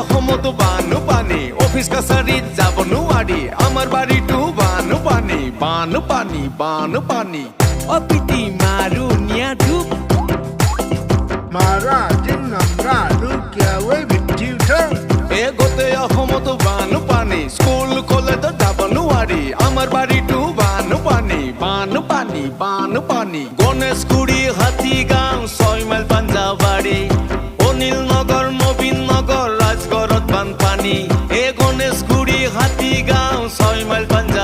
অসমতো বানু পানী অফিস কাছাৰীত যাব নোৱাৰি আমাৰ বাৰীটো বানু পানী বানু পানী বানু পানী অপিতি মাৰু নিয়া ধূপ মাৰা দিন নামৰা লুকিয়াৱে বৃদ্ধি উঠে গোটেই অসমতো বানু পানী স্কুল কলেজত যাব নোৱাৰি আমাৰ বাৰীটো বানু পানী বানু পানী বানু পানী গণেশগুৰি হাতীগাঁও 6 মাইল পাঞ্জাবাৰী অনিল নগৰ নবীন নগৰ ৰাজগড়ত বানপানী গণেশগুৰি হাতীগাঁও 6 মাইল পাঞ্জাবাৰী